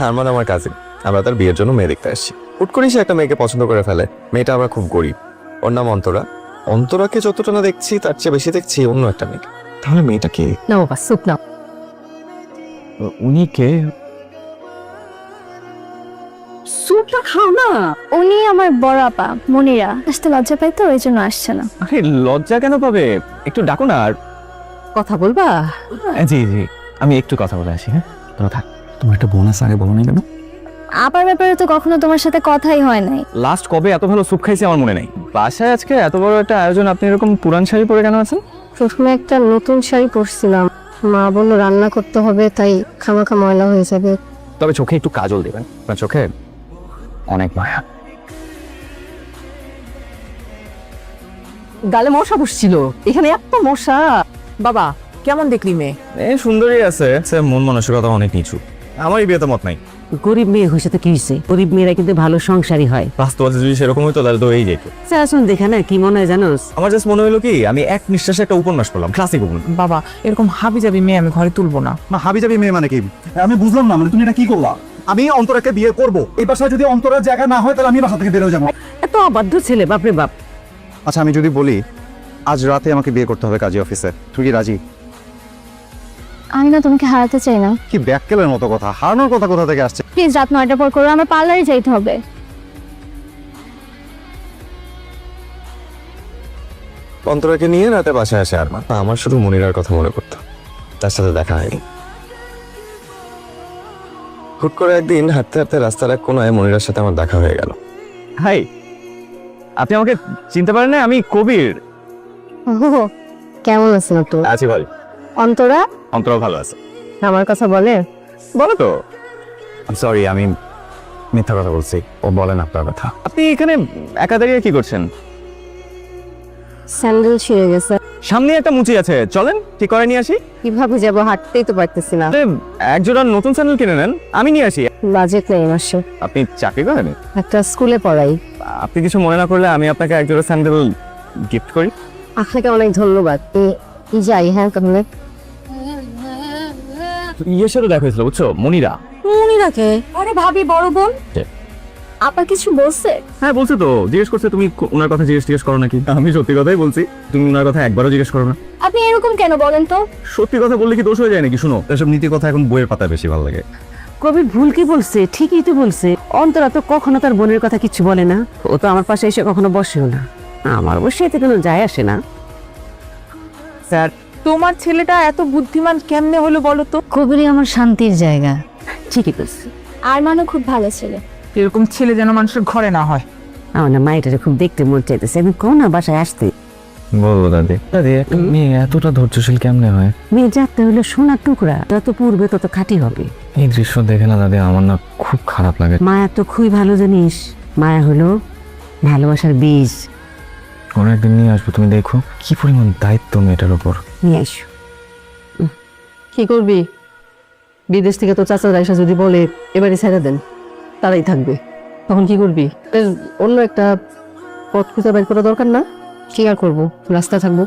আরমান আমার কাজিন, আমরা তার বিয়ের জন্য মেয়ে দেখতে আসছি। হুট করেই সে একটা মেয়েকে পছন্দ করে ফেলে। মেয়েটা আমরা খুব গরিব, ওর নাম অন্তরা। অন্তরাকে যতটা না দেখছি তার চেয়ে বেশি দেখছি অন্য একটা মেয়েকে। তাহলে মেয়েটা কে? না বাবা সুপ নাও। উনি কে? সুপটা খাও না। উনি আমার বড় আপা মনিরা, আসতে লজ্জা পাই তো ওই জন্য আসছে না। আরে লজ্জা কেন পাবে, একটু ডাকো না। আর কথা বলবা? জি জি, আমি একটু কথা বলে আসি। হ্যাঁ তোমরা থাক। তোমার একটা বোনাস আগে বলো না কেন? আপার ব্যাপারে তো কখনো তোমার সাথে কথাই হয় নাই। লাস্ট কবে এত ভালো স্যুপ খাইছি আমার মনে নেই। বাসায় আজকে এত বড় একটা আয়োজন, আপনি এরকম পুরান শাড়ি পরে কেন আছেন? প্রথমে একটা নতুন শাড়ি পরছিলাম, মা বললো রান্না করতে হবে, তাই খামাখা ময়লা হয়ে যাবে। তবে চোখে একটু কাজল দেবেন, আপনার চোখে অনেক মায়া। গালে মশা বসছিল, এখানে এত মশা। বাবা কেমন দেখলি মেয়ে? সুন্দরী আছে, মন মানসিকতা অনেক নিচু। আমারই বিয়েতে মত নাই। গরিব মেয়ে হয়েছে তো কি হয়েছে, গরিব মেয়েরা কিন্তু ভালো সংসারী হয়। বাস্তবতা যদি সেরকম হইতো তাহলে তো এই যেত। আসুন দেখা না কি মনে হয় জানোস, আমার জাস্ট মনে হলো কি আমি এক নিঃশ্বাসে একটা উপন্যাস পড়লাম, ক্লাসিক উপন্যাস। বাবা এরকম হাবি যাবি মেয়ে আমি ঘরে তুলবো না। হাবি যাবি মেয়ে মানে কি? আমি বুঝলাম না, মানে তুমি এটা কি করলা? আমি অন্তরাকে বিয়ে করব, এই বাসায় যদি অন্তরার জায়গা না হয় তাহলে আমি বাসা থেকে বেরোয় যাবো। এত অবাধ্য ছেলে, বাপরে বাপ। আচ্ছা আমি যদি বলি আজ রাতে আমাকে বিয়ে করতে হবে কাজী অফিসে, তুই কি রাজি? আমি না তোমাকে হারাতে চাই না। কি ব্যাককেলের মতো কথা, হারানোর কথা কোথা থেকে আসছে? প্লিজ রাত 9টার পর করো, আমার পার্লারে যাইতে হবে। অন্তরাকে নিয়ে রাতে বাসায় আসে আরমান। আমার শুধু মনিরার কথা মনে পড়তো, তার সাথে দেখা হয়নি। হুট করে একদিন হাঁটতে হাঁটতে রাস্তার এক কোনায় মনিরার সাথে আমার দেখা হয়ে গেল। হাই, আপনি আমাকে চিনতে পারেন না? আমি কবির। ওহো, কেমন আছেন তো? আছি ভাই। অন্তরা অন্তরাও ভালো আছে। আমার কথা বলে? বলো তো। সরি, আমি মিথ্যা কথা বলছি। ও বলেন আপনার কথা। আপনি এখানে একা দাঁড়িয়ে কি করছেন? স্যান্ডেল ছিঁড়ে গেছে, সামনে একটা মুচি আছে, চলেন ঠিক করে নিয়ে আসি। কিভাবে যাবো? হাঁটতেই তো পারতেছি না। এক জোড়া নতুন স্যান্ডেল কিনে নেন, আমি নিয়ে আসি। বাজেট নেই মাসে। আপনি চাকরি করেন? একটা স্কুলে পড়াই। আপনি কিছু মনে না করলে আমি আপনাকে এক জোড়া স্যান্ডেল গিফট করি। আপনাকে অনেক ধন্যবাদ। যাই হ্যাঁ তাহলে। ইয়ের সাথে দেখা হয়েছিল বুঝছো, মনিরা। মনিরাকে? আরে ভাবি বড় বোন, আপা কিছু বলছে? হ্যাঁ বলছে তো, জিজ্ঞেস করছে তুমি ওনার কথা জিজ্ঞেস করো নাকি। আমি সত্যি কথাই বলছি, তুমি ওনার কথা একবারও জিজ্ঞেস করো না। আপনি এরকম কেন বলেন তো? সত্যি কথা বললে কি দোষ হয়ে যায় নাকি? শুনো, এসব নীতি কথা এখন বইয়ের পাতায় বেশি ভালো লাগে। কবির ভুল কি বলছে? ঠিকই তো বলছে। অন্তরা তো কখনো তার বোনের কথা কিছু বলে না, ও তো আমার পাশে এসে কখনো বসেও না। আমার অবশ্যই এতে কোনো যায় আসে না। স্যার তোমার ছেলেটা এত বুদ্ধিমান কেমনে হলো বলো তো? কবিরই আমার শান্তির জায়গা। ঠিকই বলছে। আরমানও খুব ভালো ছেলে। এরকম ছেলে যেন মানুষের ঘরে না হয়। আমার না মাইটারে খুব দেখতে মন চাইতেছে, আমি কোন না বাসায় আসতে। বলবো দাদি। দাদি একটা মেয়ে এতটা ধৈর্যশীল কেমনে হয়? মেয়ে যাতে হলো সোনার টুকরা, যত পূর্বে তত খাঁটি হবে। এই দৃশ্য দেখে না দাদি আমার না খুব খারাপ লাগে। মায়া তো খুবই ভালো জিনিস, মায়া হলো ভালোবাসার বীজ। কোনো একদিন নিয়ে আসবো, তুমি দেখো কি পরিমাণ দায়িত্ব মেয়েটার উপর। নিয়ে আসো। কি করবি? বিদেশ থেকে তো চাচা রাইসা যদি বলে এবারে ছেড়ে দেন, তারাই থাকবে, তখন কি করবি? অন্য একটা পথ খুঁজে বের করা দরকার না? কি আর করবো, রাস্তা থাকবো।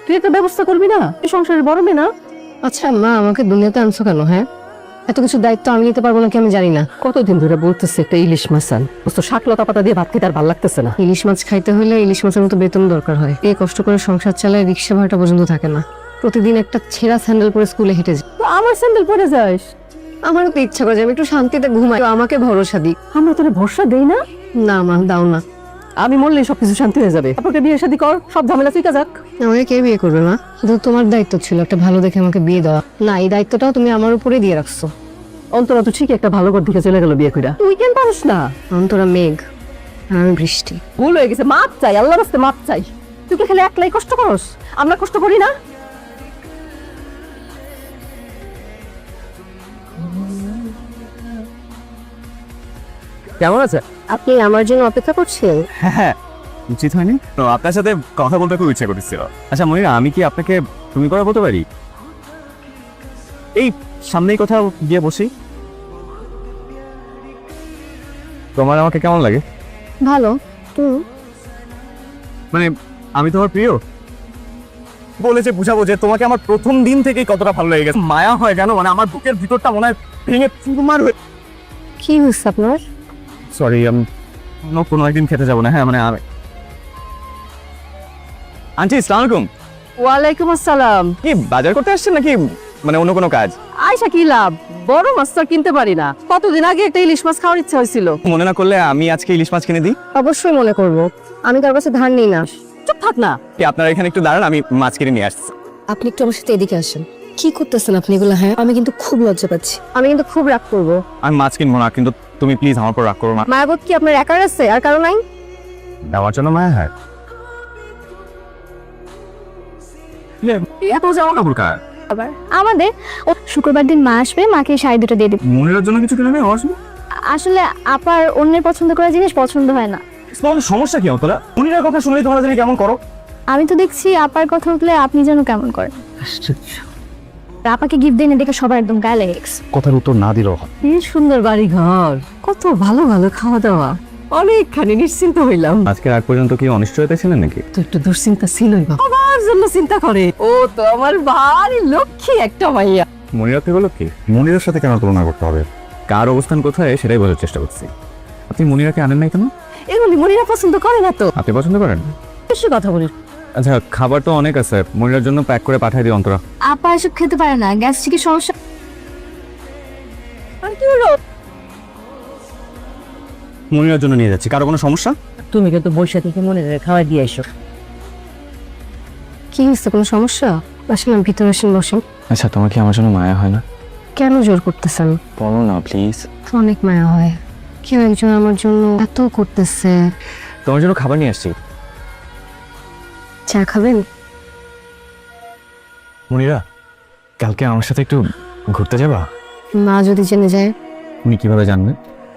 তুই একটা ব্যবস্থা করবি না? তুই সংসারের বড় মেয়ে না? আচ্ছা মা, আমাকে দুনিয়াতে আনছো কেন? হ্যাঁ, এত কিছু দায়িত্ব আমি নিতে পারবো নাকি আমি জানি না। কতদিন ধরে বলতেছে একটা ইলিশ মাছ আন, তো শাকলতা পাতা দিয়ে ভাত খেতে আর ভালো লাগতেছে না। ইলিশ মাছ খাইতে হলে ইলিশ মাছের মতো বেতন দরকার হয়। এই কষ্ট করে সংসার চালায়, রিক্সা ভাড়াটা পর্যন্ত থাকে না। প্রতিদিন একটা ছেঁড়া স্যান্ডেল পরে স্কুলে হেঁটে যাই। তো আমার স্যান্ডেল পরে যাস? আমারও তো ইচ্ছা করে যে আমি একটু শান্তিতে ঘুমাই, আমাকে ভরসা দিক। আমরা তোরে ভরসা দেই না? না মা, দাও না। আমি মরলেই সবকিছু শান্তি হয়ে যাবে। আপনাকে বিয়ে শাদী কর, সব ঝামেলা চুইকা যাক। আমাকে কে বিয়ে করবে মা? কিন্তু তোমার দায়িত্ব ছিল একটা ভালো দেখে আমাকে বিয়ে দেওয়া। না, এই দায়িত্বটাও তুমি আমার উপরে দিয়ে রাখছো। অন্তরা তো ঠিক একটা ভালো ঘর দিকে চলে গেল বিয়ে কইরা, তুই কেন পারিস না? অন্তরা মেঘ আর আমি বৃষ্টি। ভুল হয়ে গেছে, মাপ চাই, আল্লাহর রাস্তে মাপ চাই। তুই কি খালি একলাই কষ্ট করস? আমরা কষ্ট করি না? কেমন আছে? আপনি আমার জন্য অপেক্ষা করছেন? হ্যাঁ, উচিত হয়নি তো? আপনার সাথে কথা বলতে খুব ইচ্ছা করতেছিল। আচ্ছা মনিরা, আমি কি আপনাকে তুমি করে বলতে পারি? এই সামনেই কোথাও গিয়ে বসি। তোমার আমাকে কেমন লাগে? ভালো। তুই? মানে আমি তোমার প্রিয় বলেছে বুঝাবো যে তোমাকে আমার প্রথম দিন থেকেই কতটা ভালো লেগে গেছে। মায়া হয় কেন, মানে আমার বুকের ভিতরটা মনে হয় ভেঙে চুরমার হয়ে। কি হচ্ছে আপনার? সরি, কোনো একদিন খেতে যাবো না। হ্যাঁ মানে আন্টি আসসালামু আলাইকুম। ওয়ালাইকুম আসসালাম। কি বাজার করতে আসছেন নাকি মানে অন্য কোনো কাজ? আয়সা কি লাভ, বড় মাছ তো আর কিনতে পারি না। কতদিন আগে একটা ইলিশ মাছ খাওয়ার ইচ্ছা হয়েছিল। মনে না করলে আমি আজকে ইলিশ মাছ কিনে দিই। অবশ্যই মনে করব, আমি কার কাছে ধার নিই না। চুপ থাক না। কি আপনারা এখানে একটু দাঁড়ান, আমি মাছ কিনে নিয়ে আসছি। আপনি একটু আমার সাথে এদিকে আসেন। কি করতেছেন আপনি এগুলো? হ্যাঁ, আমি কিন্তু খুব লজ্জা পাচ্ছি, আমি কিন্তু খুব রাগ করবো। আমি মাছ কিনবো না, কিন্তু তুমি প্লিজ আমার উপর রাগ করো না। মায়াবত কি আপনার একার আছে, আর কারো নাই? দেওয়ার জন্য মায়া হয়। এত জামা কাপড় কার? আবার আমাদের শুক্রবার দিন মা আসবে, মাকে শাড়ি দুটো দিয়ে দিবে। মনিরার জন্য কিছু কিনে নেই? আসলে আপার অন্যের পছন্দ করা জিনিস পছন্দ হয় না। সমস্যা কি তোরা? মনিরার কথা শুনলেই তোমরা জানি কেমন করো। আমি তো দেখছি আপার কথা উঠলে আপনি যেন কেমন করেন। আর আপাকে গিফট দেন দেখে সবার একদম গায়ে লেগে গেছে। কথার উত্তর না দিলেও হয়। কি সুন্দর বাড়ি ঘর, কত ভালো ভালো খাওয়া দাওয়া, অনেকখানি নিশ্চিন্ত হইলাম। আজকে আগ পর্যন্ত কি অনিশ্চয়তা ছিলেন নাকি? তো একটু দুশ্চিন্তা ছিলই বাবা, আমার জন্য চিন্তা করে। ও তো আমার ভারী লক্ষ্মী একটা মাইয়া। মনিরা থেকে বলো কি? মনিরের সাথে কেন তুলনা করতে হবে? কার অবস্থান কোথায় সেটাই বোঝার চেষ্টা করছি। আপনি মনিরাকে আনেন নাই কেন? এগুলি মনিরা পছন্দ করে না তো। আপনি পছন্দ করেন? বেশি কথা বলি। আচ্ছা, খাবার তো অনেক আছে, মনিরার জন্য প্যাক করে পাঠিয়ে দিই অন্তরা। আপা এসব খেতে পারে না, গ্যাস্ট্রিকের সমস্যা। আর কি হলো? মনিরার জন্য নিয়ে যাচ্ছি। কারো কোনো সমস্যা? তুমি কিন্তু বৈশা থেকে মনে খাওয়া দিয়ে এসো। কি হচ্ছে, কোনো সমস্যা? আসলে ভিতরে আসেন, বসেন। আচ্ছা, তোমার কি আমার জন্য মায়া হয় না? কেন জোর করতেছেন? বলো না প্লিজ। অনেক মায়া হয়, কেউ একজন আমার জন্য এত করতেছে। তোমার জন্য খাবার নিয়ে আসছি। চা খাবেন? মনিরা, কালকে আমার সাথে একটু ঘুরতে যাবা? মা যদি জেনে যায়? উনি কিভাবে জানবে?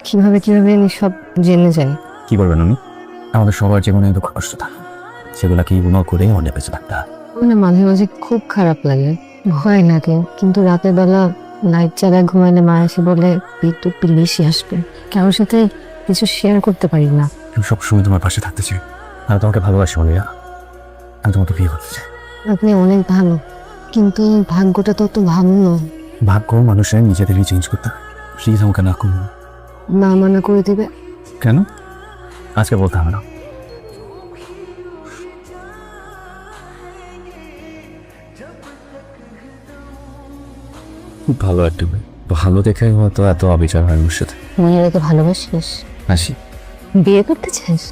কিভাবে আমি সব জেনে যাই। কি করবেন উনি? আমাদের সবার জীবনে দুঃখ কষ্ট থাকে, সেগুলা কি ইগনোর করে অনেক বেঁচে থাকতে হয়। মানে মাঝে মাঝে খুব খারাপ লাগে, ভয় লাগে, কিন্তু রাতের বেলা লাইট জ্বালায় ঘুমাইলে মা এসে বলে বিদ্যুৎ বিল বেশি আসবে। কারোর সাথে কিছু শেয়ার করতে পারি না। আমি সবসময় তোমার পাশে থাকতে চাই। আমি তোমাকে ভালোবাসি মনিরা, আমি তোমাকে বিয়ে করতে চাই। আপনি অনেক ভালো, কিন্তু ভাগ্যটা তত ভালো নয়। ভাগ্য মানুষের নিজেদেরই চেঞ্জ করতে হয়। প্লিজ আমাকে না করুন। মা মানা করে দেবে? কেন? আজকে বলতে হবে না। ভালো একটা মেয়ে, ভালো দেখে হয়তো এত অবিচার হয় ওর সাথে। মহিলাকে ভালোবাসিস? হাসি। বিয়ে করতে চাস?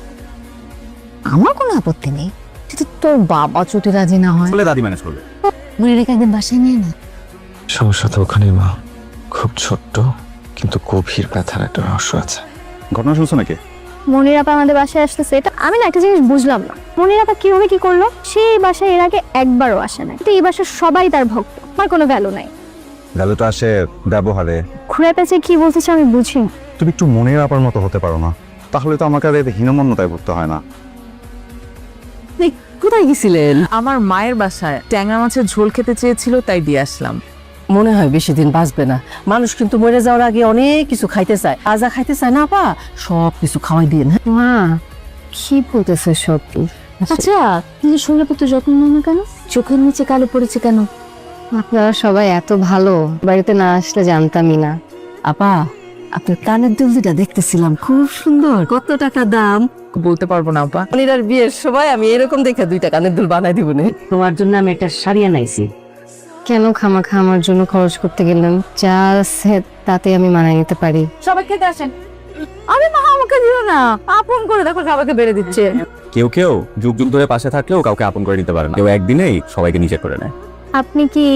আমার কোনো আপত্তি নেই, কিন্তু তোর বাবা চোটে রাজি না হয়। বলে দাদি ম্যানেজ করবে। মহিলাকে একদিন বাসায় নিয়ে না। সমস্যা তো ওখানে মা, খুব ছোট্ট কিন্তু গভীর ব্যথার একটা রহস্য আছে। ঘটনা শুনছো নাকি? মনির আপা আমাদের বাসায় আসতেছে, এটা আমি না একটা জিনিস বুঝলাম না। মনির আপা কিভাবে কি করলো? সেই বাসায় এর আগে একবারও আসে না, কিন্তু এই বাসার সবাই তার ভক্ত। আমার কোনো ভ্যালু নাই। ভ্যালুটা আসে ব্যবহারে। ঘুরে পেঁচে কি বলতেছে আমি বুঝি না। তুমি একটু মনের আপার মতো হতে পারো না? তাহলে তো আমাকে আর এই হীনমন্যতায় ভুগতে হয় না। কোথায় গেছিলেন? আমার মায়ের বাসায় ট্যাংরা মাছের ঝোল খেতে চেয়েছিল, তাই দিয়ে আসলাম। মনে হয় বেশি দিন বাঁচবে না। মানুষ কিন্তু মরে যাওয়ার আগে অনেক কিছু খাইতে চায়, আজা খাইতে চায় না পা, সব কিছু খাওয়াই দিয়ে না। মা কি বলতেছে সব? আচ্ছা, নিজের শরীরের প্রতি যত্ন নেই না কেন? চোখের নিচে কালো পড়েছে কেন? আপনারা সবাই এত ভালো, বাড়িতে না আসলে জানতামই না। আপা, আপনার কানের দুল দুটা দেখতেছিলাম, খুব সুন্দর। কত টাকা দাম? বলতে পারবো না আপা। মনিরার বিয়ের সময় আমি এরকম দেখে 2টা কানের দুল বানাই দিব না। তোমার জন্য আমি একটা শাড়ি আনাইছি। কেন খামাখা আমার জন্য খরচ করতে গেলেন? যা আছে তাতে আমি মানায় নিতে পারি। সবাই খেতে আসেন। আমি মা, আমাকে দিও না, আপন করে দেখো সবাইকে বেড়ে দিচ্ছে। কেউ কেউ যুগ যুগ ধরে পাশে থাকলেও কাউকে আপন করে নিতে পারে না, কেউ একদিনেই সবাইকে নিচে করে নেয়। আপনি কি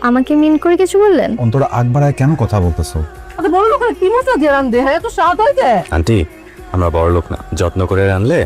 আমাকে মিন করে কিছু বললেন? অন্তরা আগ বাড়ায় কেন কথা বলতেছো? আচ্ছা বড় লোকের কি মজা দিয়ে রান্ধে, হ্যাঁ এত স্বাদ হয় যে। আন্টি, আমরা বড় লোক না, যত্ন করে রানলে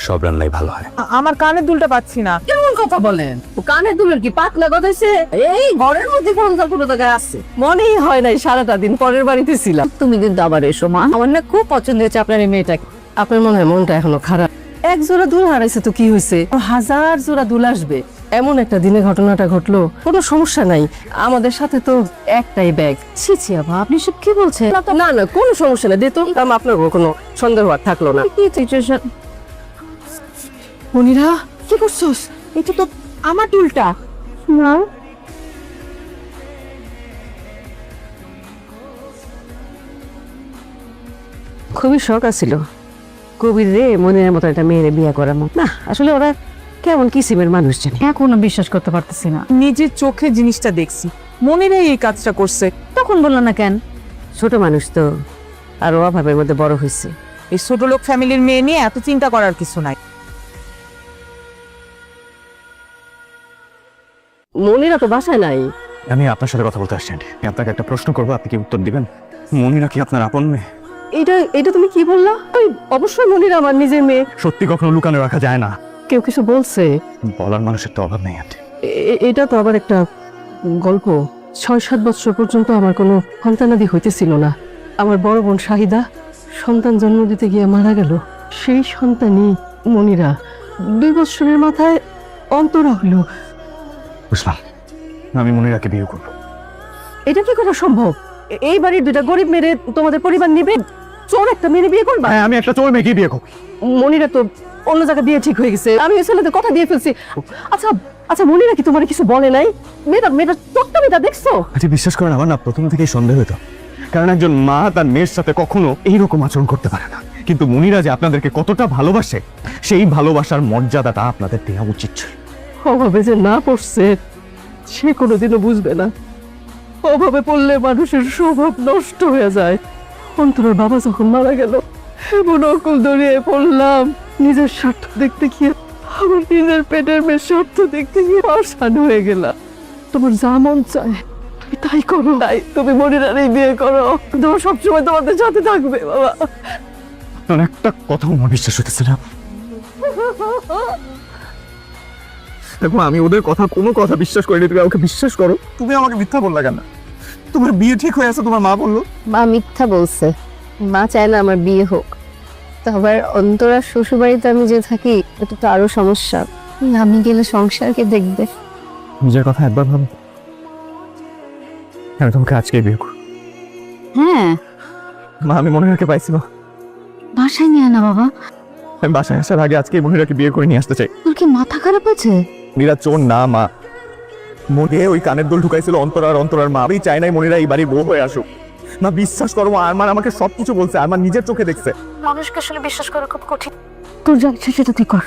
সব রান্নাই ভালো হয়। আমার কানের দুলটা পাচ্ছি না। কেমন কথা বলেন? ও কানের দুলের কি পাতলা গজাইছে? এই ঘরের মধ্যে কোনো জায়গায় আছে, মনেই হয় নাই সারাটা দিন পরের বাড়িতে ছিলাম। তুমি কিন্তু আবার এসো মা, আমার না খুব পছন্দ হয়েছে আপনার এই মেয়েটাকে। আপনার মনে হয় মনটা এখনো খারাপ? এক জোড়া দুল হারাইছে তো কি হয়েছে, 1000 জোড়া দুল আসবে। এমন একটা দিনে ঘটনাটা ঘটলো, কোনো সমস্যা নাই, আমাদের সাথে তো একটাই ব্যাগ। ছি ছি আপা, আপনি সব কি বলছেন? না না, কোনো সমস্যা নাই, দিত আপনার কোনো সন্দেহ আর থাকলো না। কি সিচুয়েশন? মনিরা, কি করছোস? এটা তো আমার দুলটা। না, খুবই শখ আছিল কবির রে মনের মতো একটা মেয়েরে বিয়ে করানো। না আসলে ওরা কেমন কিসিমের মানুষ জানে। এখনো বিশ্বাস করতে পারতেছি না। নিজের চোখে জিনিসটা দেখছি, মনিরাই এই কাজটা করছে। তখন বললো না কেন? ছোট মানুষ তো, আর অভাবের মধ্যে বড় হয়েছে। এই ছোট লোক ফ্যামিলির মেয়ে নিয়ে এত চিন্তা করার কিছু নাই। মনিরা তো বাসায় নাই। আমি আপনার সাথে কথা বলতে আসছি আন্টি। আপনাকে একটা প্রশ্ন করবো, আপনি কি উত্তর দিবেন? মনিরা কি আপনার আপন মেয়ে? এটা তুমি কি বললা? আমি অবশ্যই মনিরা আমার নিজের মেয়ে। সত্যি কখনো লুকানো রাখা যায় না। কেউ কিছু বলছে? বলার মানুষের তো অভাব নেই আন্টি। এটা তো আবার একটা গল্প। 6-7 বছর পর্যন্ত আমার কোনো সন্তানাদি হইতেছিল না। আমার বড় বোন শাহিদা সন্তান জন্ম দিতে গিয়ে মারা গেল। সেই সন্তানই মনিরা। 2 বছরের মাথায় অন্তরা হলো। বুঝলাম, আমি মনিরাকে বিয়ে করবো। এটা কি করে সম্ভব? এই বাড়ির 2টা গরিব মেরে তোমাদের পরিবার নিবে, চোর একটা মেরে বিয়ে করবা? হ্যাঁ, আমি একটা চোর মেয়েকে বিয়ে করবো। মনিরা তো অন্য জায়গায় বিয়ে ঠিক হয়ে গেছে। আমি ওই ছেলেদের কথা দিয়ে ফেলছি। আচ্ছা আচ্ছা, মনিরা কি তোমার কিছু বলে নাই? মেয়েটা ছোট্ট মেয়েটা দেখছো? আচ্ছা, বিশ্বাস করেন, আমার না প্রথম থেকেই সন্দেহ হতো, কারণ একজন মা তার মেয়ের সাথে কখনো এইরকম আচরণ করতে পারে না। কিন্তু মনিরা যে আপনাদেরকে কতটা ভালোবাসে, সেই ভালোবাসার মর্যাদাটা আপনাদের দেওয়া উচিত ছিল। অভাবে যে না পড়ছে সে কোনোদিনও বুঝবে না। অভাবে পড়লে মানুষের স্বভাব নষ্ট হয়ে যায়। অন্তরের বাবা যখন মারা গেল, এমন অকুল দড়িয়ে পড়লাম। নিজের স্বার্থ দেখতে গিয়ে, আমার নিজের পেটের মেয়ে স্বার্থ দেখতে গিয়ে অসান হয়ে গেলাম। তোমার যা মন চায় তুমি তাই করো। তাই তুমি মনিরারই বিয়ে করো। তোমার সবসময় তোমাদের সাথে থাকবে বাবা। আপনার একটা কথাও আমার বিশ্বাস হইতেছে না। দেখো, আমি ওদের কথা কোনো কথা বিশ্বাস করিনি, তুমি আমাকে বিশ্বাস করো। তুমি আমাকে মিথ্যা বললা কেন? তোমার বিয়ে ঠিক হয়ে আছে, তোমার মা বললো। মা মিথ্যা বলছে। মা চায় না আমার বিয়ে হোক। তো আবার অন্তরা শ্বশুরবাড়িতে আমি যে থাকি, এটা তো আরো সমস্যা। আমি গেলে সংসারকে দেখবে। নিজের কথা একবার ভাবো। আমি তোমাকে আজকে বিয়ে করব। হ্যাঁ, মা, আমি মনিরাকে পাইছি না। বাসায় নিয়ে না বাবা। আমি বাসায় আসার আগে আজকে মনিরাকে বিয়ে করে নিয়ে আসতে চাই। তোর কি মাথা খারাপ আছে? মনিরা চোর না মা। মনে ওই কানের দুল ঢুকাইছিল অন্তরার মা। আমি চাই নাই মনিরা এই বাড়ির বউ হয়ে আসুক। না, বিশ্বাস করো, আরমান আমাকে সবকিছু বলছে, আমার নিজের চোখে দেখছে। মানুষকে আসলে বিশ্বাস করা খুব কঠিন। তোর যা ইচ্ছা সেটা তুই কর।